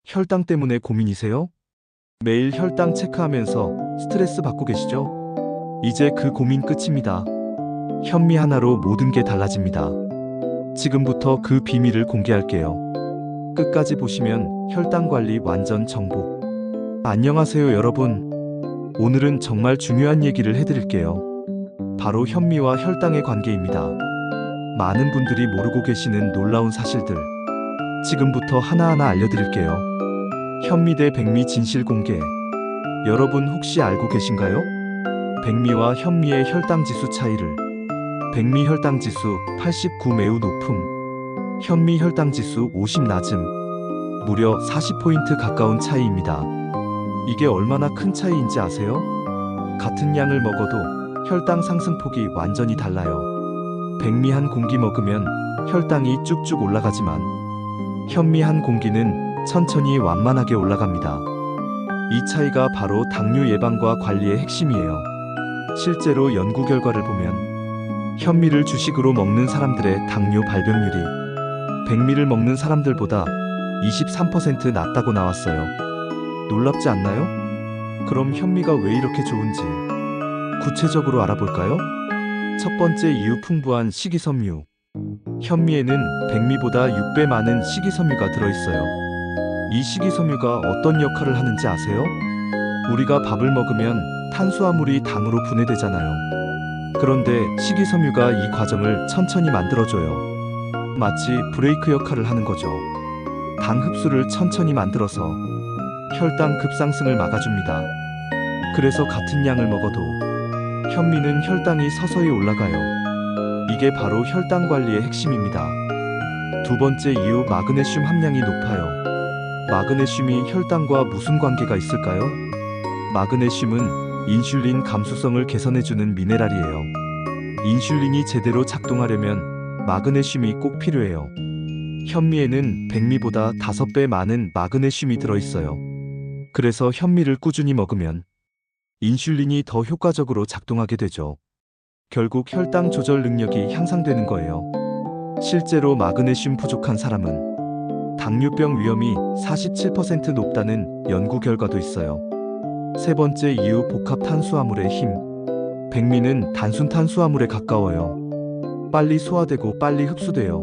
혈당 때문에 고민이세요? 매일 혈당 체크하면서 스트레스 받고 계시죠? 이제 그 고민 끝입니다. 현미 하나로 모든 게 달라집니다. 지금부터 그 비밀을 공개할게요. 끝까지 보시면 혈당 관리 완전 정복. 안녕하세요, 여러분. 오늘은 정말 중요한 얘기를 해드릴게요. 바로 현미와 혈당의 관계입니다. 많은 분들이 모르고 계시는 놀라운 사실들. 지금부터 하나하나 알려드릴게요. 현미 대 백미 진실 공개. 여러분 혹시 알고 계신가요? 백미와 현미의 혈당 지수 차이를. 백미 혈당 지수 89 매우 높음. 현미 혈당 지수 50 낮음. 무려 40포인트 가까운 차이입니다. 이게 얼마나 큰 차이인지 아세요? 같은 양을 먹어도 혈당 상승폭이 완전히 달라요. 백미 한 공기 먹으면 혈당이 쭉쭉 올라가지만 현미 한 공기는 천천히 완만하게 올라갑니다. 이 차이가 바로 당뇨 예방과 관리의 핵심이에요. 실제로 연구 결과를 보면 현미를 주식으로 먹는 사람들의 당뇨 발병률이 백미를 먹는 사람들보다 23% 낮다고 나왔어요. 놀랍지 않나요? 그럼 현미가 왜 이렇게 좋은지 구체적으로 알아볼까요? 첫 번째 이유, 풍부한 식이섬유. 현미에는 백미보다 6배 많은 식이섬유가 들어있어요. 이 식이섬유가 어떤 역할을 하는지 아세요? 우리가 밥을 먹으면 탄수화물이 당으로 분해되잖아요. 그런데 식이섬유가 이 과정을 천천히 만들어줘요. 마치 브레이크 역할을 하는 거죠. 당 흡수를 천천히 만들어서 혈당 급상승을 막아줍니다. 그래서 같은 양을 먹어도 현미는 혈당이 서서히 올라가요. 이게 바로 혈당 관리의 핵심입니다. 두 번째 이유, 마그네슘 함량이 높아요. 마그네슘이 혈당과 무슨 관계가 있을까요? 마그네슘은 인슐린 감수성을 개선해주는 미네랄이에요. 인슐린이 제대로 작동하려면 마그네슘이 꼭 필요해요. 현미에는 백미보다 5배 많은 마그네슘이 들어있어요. 그래서 현미를 꾸준히 먹으면 인슐린이 더 효과적으로 작동하게 되죠. 결국 혈당 조절 능력이 향상되는 거예요. 실제로 마그네슘 부족한 사람은 당뇨병 위험이 47% 높다는 연구 결과도 있어요. 세 번째 이유, 복합 탄수화물의 힘. 백미는 단순 탄수화물에 가까워요. 빨리 소화되고 빨리 흡수돼요.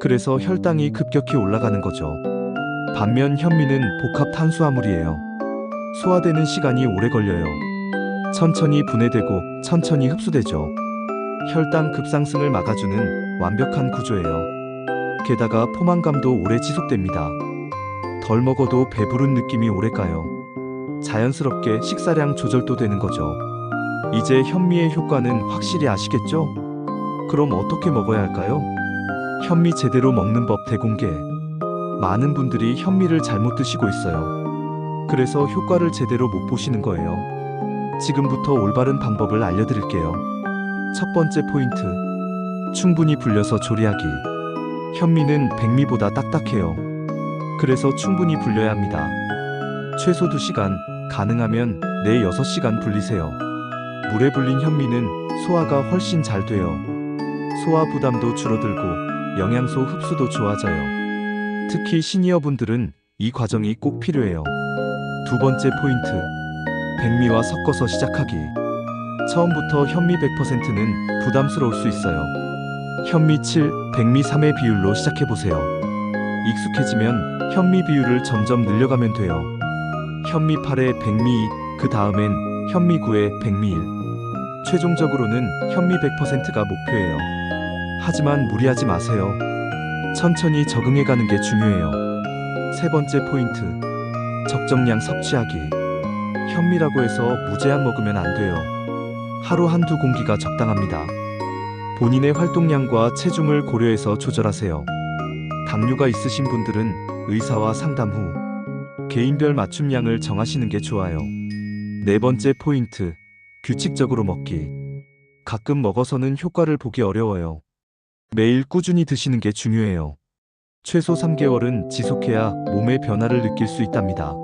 그래서 혈당이 급격히 올라가는 거죠. 반면 현미는 복합 탄수화물이에요. 소화되는 시간이 오래 걸려요. 천천히 분해되고 천천히 흡수되죠. 혈당 급상승을 막아주는 완벽한 구조예요. 게다가 포만감도 오래 지속됩니다. 덜 먹어도 배부른 느낌이 오래 가요. 자연스럽게 식사량 조절도 되는 거죠. 이제 현미의 효과는 확실히 아시겠죠? 그럼 어떻게 먹어야 할까요? 현미 제대로 먹는 법 대공개. 많은 분들이 현미를 잘못 드시고 있어요. 그래서 효과를 제대로 못 보시는 거예요. 지금부터 올바른 방법을 알려드릴게요. 첫 번째 포인트, 충분히 불려서 조리하기. 현미는 백미보다 딱딱해요. 그래서 충분히 불려야 합니다. 최소 2시간, 가능하면 4-6시간 불리세요. 물에 불린 현미는 소화가 훨씬 잘 돼요. 소화 부담도 줄어들고 영양소 흡수도 좋아져요. 특히 시니어분들은 이 과정이 꼭 필요해요. 두 번째 포인트, 백미와 섞어서 시작하기. 처음부터 현미 100%는 부담스러울 수 있어요. 현미 7, 백미 3의 비율로 시작해보세요. 익숙해지면 현미 비율을 점점 늘려가면 돼요. 현미 8에 백미 2, 그 다음엔 현미 9에 백미 1. 최종적으로는 현미 100%가 목표예요. 하지만 무리하지 마세요. 천천히 적응해가는 게 중요해요. 세 번째 포인트, 적정량 섭취하기. 현미라고 해서 무제한 먹으면 안 돼요. 하루 한두 공기가 적당합니다. 본인의 활동량과 체중을 고려해서 조절하세요. 당뇨가 있으신 분들은 의사와 상담 후 개인별 맞춤량을 정하시는 게 좋아요. 네 번째 포인트, 규칙적으로 먹기. 가끔 먹어서는 효과를 보기 어려워요. 매일 꾸준히 드시는 게 중요해요. 최소 3개월은 지속해야 몸의 변화를 느낄 수 있답니다.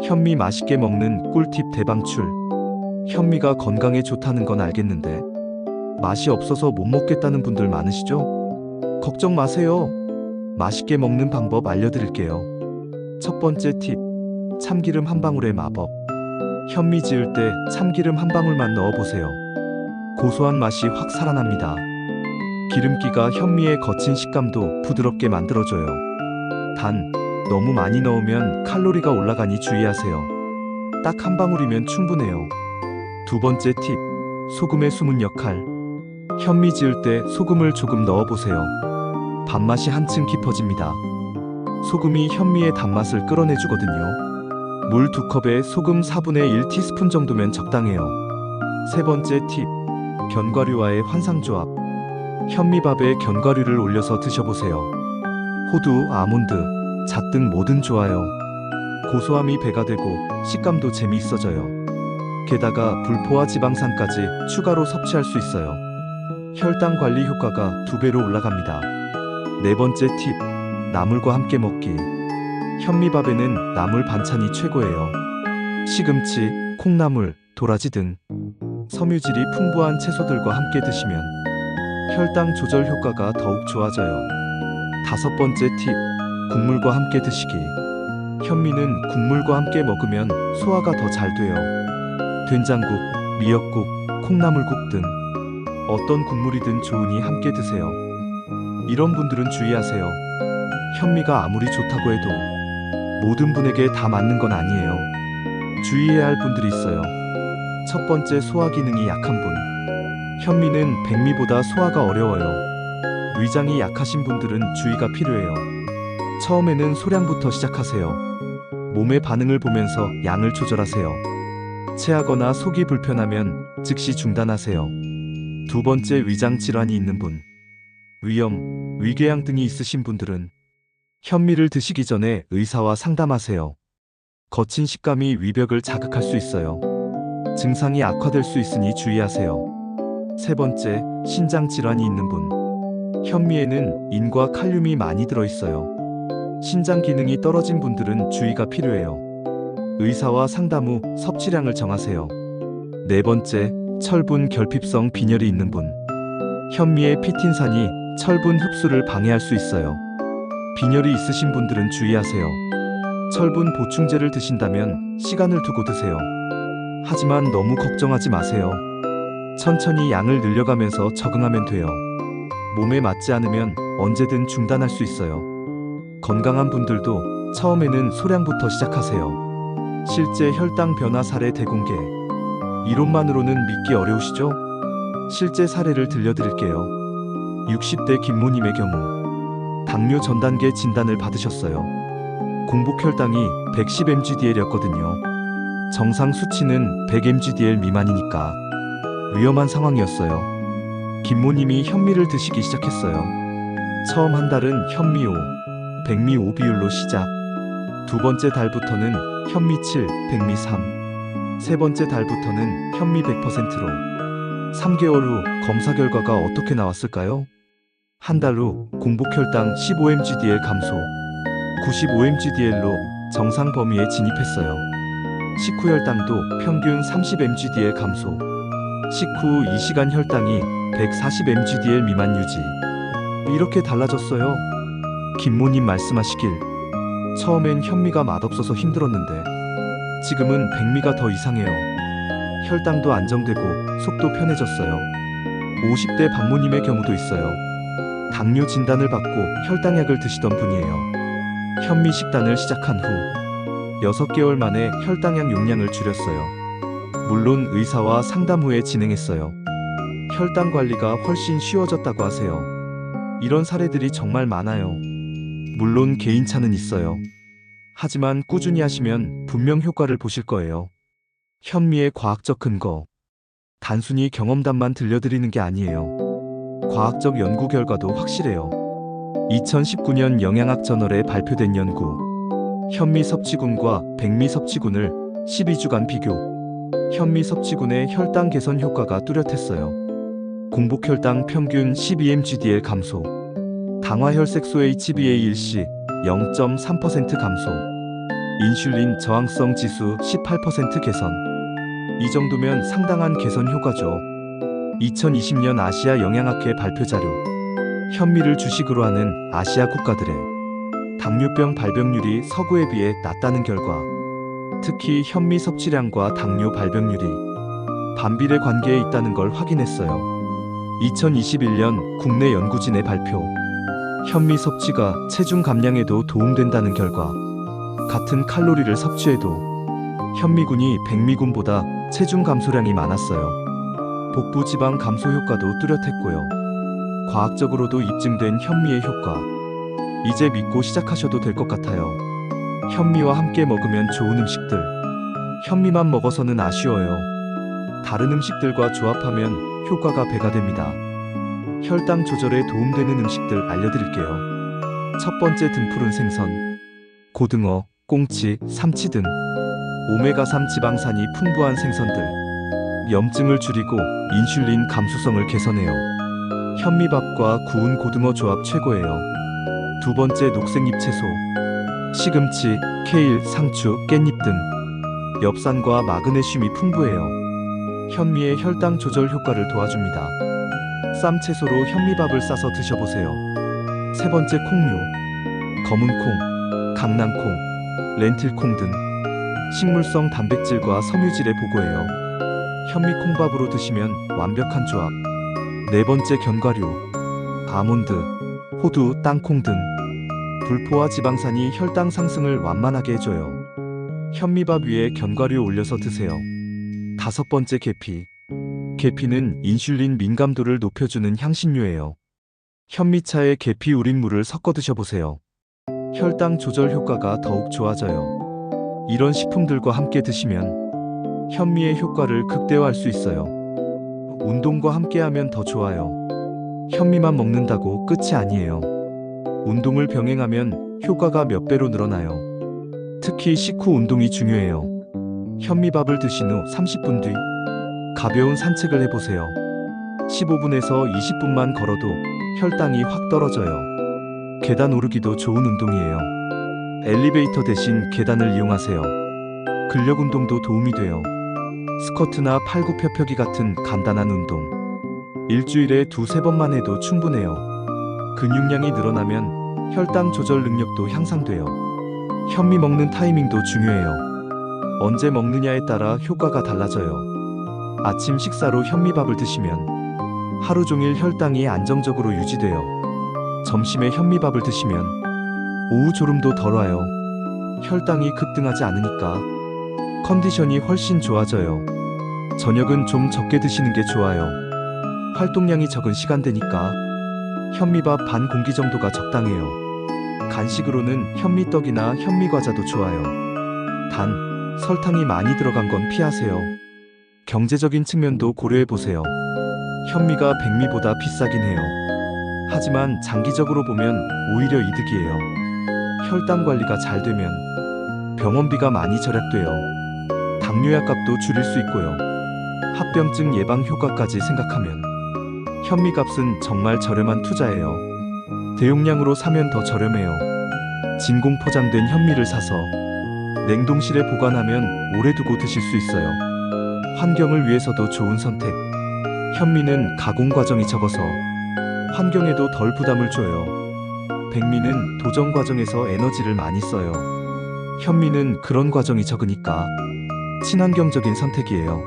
현미 맛있게 먹는 꿀팁 대방출. 현미가 건강에 좋다는 건 알겠는데 맛이 없어서 못 먹겠다는 분들 많으시죠? 걱정 마세요. 맛있게 먹는 방법 알려드릴게요. 첫 번째 팁, 참기름 한 방울의 마법. 현미 지을 때 참기름 한 방울만 넣어보세요. 고소한 맛이 확 살아납니다. 기름기가 현미의 거친 식감도 부드럽게 만들어줘요. 단, 너무 많이 넣으면 칼로리가 올라가니 주의하세요. 딱 한 방울이면 충분해요. 두 번째 팁, 소금의 숨은 역할. 현미 지을 때 소금을 조금 넣어보세요. 밥맛이 한층 깊어집니다. 소금이 현미의 단맛을 끌어내주거든요. 물 2컵에 소금 4분의 1티스푼 정도면 적당해요. 세 번째 팁, 견과류와의 환상조합. 현미밥에 견과류를 올려서 드셔보세요. 호두, 아몬드, 잣 등 뭐든 좋아요. 고소함이 배가 되고 식감도 재미있어져요. 게다가 불포화 지방산까지 추가로 섭취할 수 있어요. 혈당 관리 효과가 2배로 올라갑니다. 네 번째 팁, 나물과 함께 먹기. 현미밥에는 나물 반찬이 최고예요. 시금치, 콩나물, 도라지 등 섬유질이 풍부한 채소들과 함께 드시면 혈당 조절 효과가 더욱 좋아져요. 다섯 번째 팁, 국물과 함께 드시기. 현미는 국물과 함께 먹으면 소화가 더 잘 돼요. 된장국, 미역국, 콩나물국 등 어떤 국물이든 좋으니 함께 드세요. 이런 분들은 주의하세요. 현미가 아무리 좋다고 해도 모든 분에게 다 맞는 건 아니에요. 주의해야 할 분들이 있어요. 첫 번째, 소화 기능이 약한 분. 현미는 백미보다 소화가 어려워요. 위장이 약하신 분들은 주의가 필요해요. 처음에는 소량부터 시작하세요. 몸의 반응을 보면서 양을 조절하세요. 체하거나 속이 불편하면 즉시 중단하세요. 두 번째, 위장 질환이 있는 분. 위염, 위궤양 등이 있으신 분들은 현미를 드시기 전에 의사와 상담하세요. 거친 식감이 위벽을 자극할 수 있어요. 증상이 악화될 수 있으니 주의하세요. 세 번째, 신장 질환이 있는 분. 현미에는 인과 칼륨이 많이 들어있어요. 신장 기능이 떨어진 분들은 주의가 필요해요. 의사와 상담 후 섭취량을 정하세요. 네 번째, 철분 결핍성 빈혈이 있는 분. 현미의 피틴산이 철분 흡수를 방해할 수 있어요. 빈혈이 있으신 분들은 주의하세요. 철분 보충제를 드신다면 시간을 두고 드세요. 하지만 너무 걱정하지 마세요. 천천히 양을 늘려가면서 적응하면 돼요. 몸에 맞지 않으면 언제든 중단할 수 있어요. 건강한 분들도 처음에는 소량부터 시작하세요. 실제 혈당 변화 사례 대공개. 이론만으로는 믿기 어려우시죠? 실제 사례를 들려드릴게요. 60대 김모님의 경우 당뇨 전 단계 진단을 받으셨어요. 공복 혈당이 110mgdl이었거든요. 정상 수치는 100mgdl 미만이니까 위험한 상황이었어요. 김모님이 현미를 드시기 시작했어요. 처음 한 달은 현미 5, 백미 5 비율로 시작. 두 번째 달부터는 현미 7, 백미 3. 세 번째 달부터는 현미 100%로. 3개월 후 검사 결과가 어떻게 나왔을까요? 한 달 후 공복 혈당 15mgdl 감소, 95mgdl로 정상 범위에 진입했어요. 식후 혈당도 평균 30mgdl 감소, 식후 2시간 혈당이 140mgdl 미만 유지. 이렇게 달라졌어요. 김모님 말씀하시길, 처음엔 현미가 맛없어서 힘들었는데 지금은 백미가 더 이상해요. 혈당도 안정되고 속도 편해졌어요. 50대 박모님의 경우도 있어요. 당뇨 진단을 받고 혈당약을 드시던 분이에요. 현미 식단을 시작한 후 6개월 만에 혈당약 용량을 줄였어요. 물론 의사와 상담 후에 진행했어요. 혈당 관리가 훨씬 쉬워졌다고 하세요. 이런 사례들이 정말 많아요. 물론 개인차는 있어요. 하지만 꾸준히 하시면 분명 효과를 보실 거예요. 현미의 과학적 근거. 단순히 경험담만 들려드리는 게 아니에요. 과학적 연구 결과도 확실해요. 2019년 영양학 저널에 발표된 연구. 현미 섭취군과 백미 섭취군을 12주간 비교. 현미 섭취군의 혈당 개선 효과가 뚜렷했어요. 공복 혈당 평균 12mgdl 감소. 당화혈색소 HbA1c 0.3% 감소. 인슐린 저항성 지수 18% 개선. 이 정도면 상당한 개선 효과죠. 2020년 아시아 영양학회 발표 자료. 현미를 주식으로 하는 아시아 국가들의 당뇨병 발병률이 서구에 비해 낮다는 결과, 특히 현미 섭취량과 당뇨 발병률이 반비례 관계에 있다는 걸 확인했어요. 2021년 국내 연구진의 발표. 현미 섭취가 체중 감량에도 도움된다는 결과, 같은 칼로리를 섭취해도 현미군이 백미군보다 체중 감소량이 많았어요. 복부 지방 감소 효과도 뚜렷했고요. 과학적으로도 입증된 현미의 효과. 이제 믿고 시작하셔도 될 것 같아요. 현미와 함께 먹으면 좋은 음식들. 현미만 먹어서는 아쉬워요. 다른 음식들과 조합하면 효과가 배가 됩니다. 혈당 조절에 도움되는 음식들 알려드릴게요. 첫 번째, 등푸른 생선, 고등어, 꽁치, 삼치 등 오메가3 지방산이 풍부한 생선들. 염증을 줄이고 인슐린 감수성을 개선해요. 현미밥과 구운 고등어 조합 최고예요. 두 번째, 녹색잎 채소, 시금치, 케일, 상추, 깻잎 등 엽산과 마그네슘이 풍부해요. 현미의 혈당 조절 효과를 도와줍니다. 쌈채소로 현미밥을 싸서 드셔보세요. 세 번째, 콩류, 검은콩, 강낭콩, 렌틸콩 등 식물성 단백질과 섬유질의 보고예요. 현미콩밥으로 드시면 완벽한 조합. 네 번째, 견과류, 아몬드, 호두, 땅콩 등 불포화 지방산이 혈당 상승을 완만하게 해줘요. 현미밥 위에 견과류 올려서 드세요. 다섯 번째, 계피. 계피는 인슐린 민감도를 높여주는 향신료예요. 현미차에 계피 우린 물을 섞어 드셔보세요. 혈당 조절 효과가 더욱 좋아져요. 이런 식품들과 함께 드시면 현미의 효과를 극대화할 수 있어요. 운동과 함께하면 더 좋아요. 현미만 먹는다고 끝이 아니에요. 운동을 병행하면 효과가 몇 배로 늘어나요. 특히 식후 운동이 중요해요. 현미밥을 드신 후 30분 뒤 가벼운 산책을 해보세요. 15분에서 20분만 걸어도 혈당이 확 떨어져요. 계단 오르기도 좋은 운동이에요. 엘리베이터 대신 계단을 이용하세요. 근력 운동도 도움이 돼요. 스쿼트나 팔굽혀펴기 같은 간단한 운동. 일주일에 2~3번만 해도 충분해요. 근육량이 늘어나면 혈당 조절 능력도 향상돼요. 현미 먹는 타이밍도 중요해요. 언제 먹느냐에 따라 효과가 달라져요. 아침 식사로 현미밥을 드시면 하루 종일 혈당이 안정적으로 유지돼요. 점심에 현미밥을 드시면 오후 졸음도 덜 와요. 혈당이 급등하지 않으니까 컨디션이 훨씬 좋아져요. 저녁은 좀 적게 드시는 게 좋아요. 활동량이 적은 시간대니까 현미밥 반 공기 정도가 적당해요. 간식으로는 현미떡이나 현미과자도 좋아요. 단, 설탕이 많이 들어간 건 피하세요. 경제적인 측면도 고려해보세요. 현미가 백미보다 비싸긴 해요. 하지만 장기적으로 보면 오히려 이득이에요. 혈당 관리가 잘 되면 병원비가 많이 절약돼요. 당뇨약 값도 줄일 수 있고요. 합병증 예방 효과까지 생각하면 현미값은 정말 저렴한 투자예요. 대용량으로 사면 더 저렴해요. 진공 포장된 현미를 사서 냉동실에 보관하면 오래 두고 드실 수 있어요. 환경을 위해서도 좋은 선택. 현미는 가공 과정이 적어서 환경에도 덜 부담을 줘요. 백미는 도정 과정에서 에너지를 많이 써요. 현미는 그런 과정이 적으니까 친환경적인 선택이에요.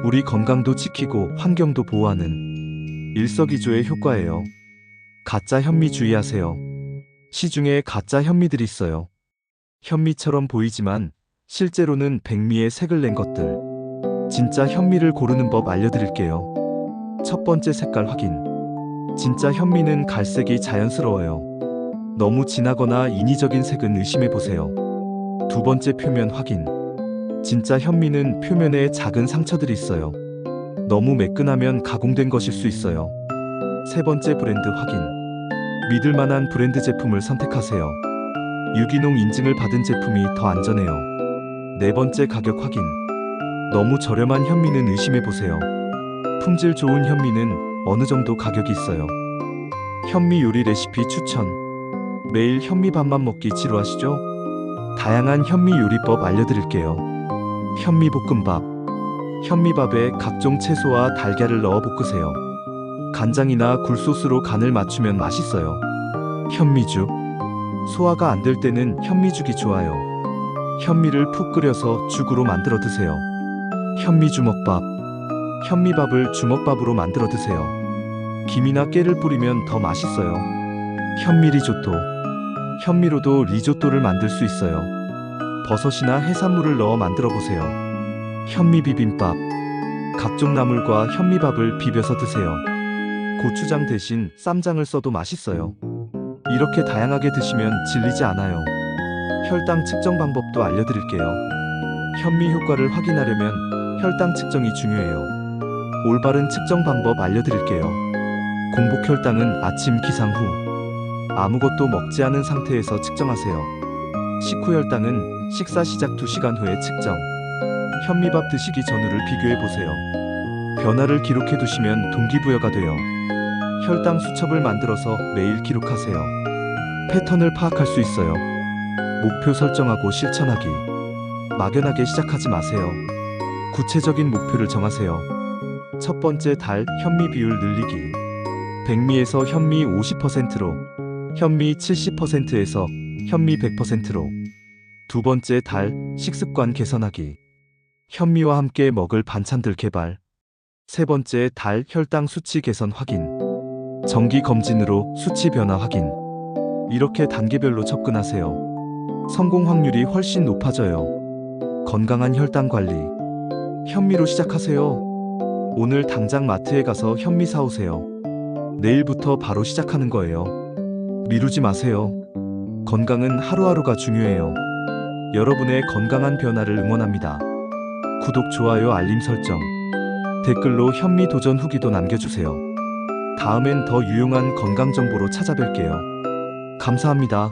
우리 건강도 지키고 환경도 보호하는 일석이조의 효과예요. 가짜 현미 주의하세요. 시중에 가짜 현미들이 있어요. 현미처럼 보이지만 실제로는 백미의 색을 낸 것들. 진짜 현미를 고르는 법 알려드릴게요. 첫 번째, 색깔 확인. 진짜 현미는 갈색이 자연스러워요. 너무 진하거나 인위적인 색은 의심해보세요. 두 번째, 표면 확인. 진짜 현미는 표면에 작은 상처들이 있어요. 너무 매끈하면 가공된 것일 수 있어요. 세 번째, 브랜드 확인. 믿을만한 브랜드 제품을 선택하세요. 유기농 인증을 받은 제품이 더 안전해요. 네 번째, 가격 확인. 너무 저렴한 현미는 의심해보세요. 품질 좋은 현미는 어느 정도 가격이 있어요. 현미 요리 레시피 추천. 매일 현미밥만 먹기 지루하시죠? 다양한 현미 요리법 알려드릴게요. 현미 볶음밥. 현미밥에 각종 채소와 달걀을 넣어 볶으세요. 간장이나 굴소스로 간을 맞추면 맛있어요. 현미죽. 소화가 안 될 때는 현미죽이 좋아요. 현미를 푹 끓여서 죽으로 만들어 드세요. 현미 주먹밥. 현미밥을 주먹밥으로 만들어 드세요. 김이나 깨를 뿌리면 더 맛있어요. 현미 리조또. 현미로도 리조또를 만들 수 있어요. 버섯이나 해산물을 넣어 만들어 보세요. 현미 비빔밥. 각종 나물과 현미밥을 비벼서 드세요. 고추장 대신 쌈장을 써도 맛있어요. 이렇게 다양하게 드시면 질리지 않아요. 혈당 측정 방법도 알려드릴게요. 현미 효과를 확인하려면 혈당 측정이 중요해요. 올바른 측정 방법 알려드릴게요. 공복 혈당은 아침 기상 후 아무것도 먹지 않은 상태에서 측정하세요. 식후 혈당은 식사 시작 2시간 후에 측정. 현미밥 드시기 전후를 비교해 보세요. 변화를 기록해 두시면 동기부여가 돼요. 혈당 수첩을 만들어서 매일 기록하세요. 패턴을 파악할 수 있어요. 목표 설정하고 실천하기. 막연하게 시작하지 마세요. 구체적인 목표를 정하세요. 첫 번째 달 현미 비율 늘리기. 백미에서 현미 50%로, 현미 70%에서 현미 100%로. 두 번째 달 식습관 개선하기. 현미와 함께 먹을 반찬들 개발. 세 번째 달 혈당 수치 개선 확인. 정기 검진으로 수치 변화 확인. 이렇게 단계별로 접근하세요. 성공 확률이 훨씬 높아져요. 건강한 혈당 관리. 현미로 시작하세요. 오늘 당장 마트에 가서 현미 사오세요. 내일부터 바로 시작하는 거예요. 미루지 마세요. 건강은 하루하루가 중요해요. 여러분의 건강한 변화를 응원합니다. 구독, 좋아요, 알림 설정. 댓글로 현미 도전 후기도 남겨주세요. 다음엔 더 유용한 건강 정보로 찾아뵐게요. 감사합니다.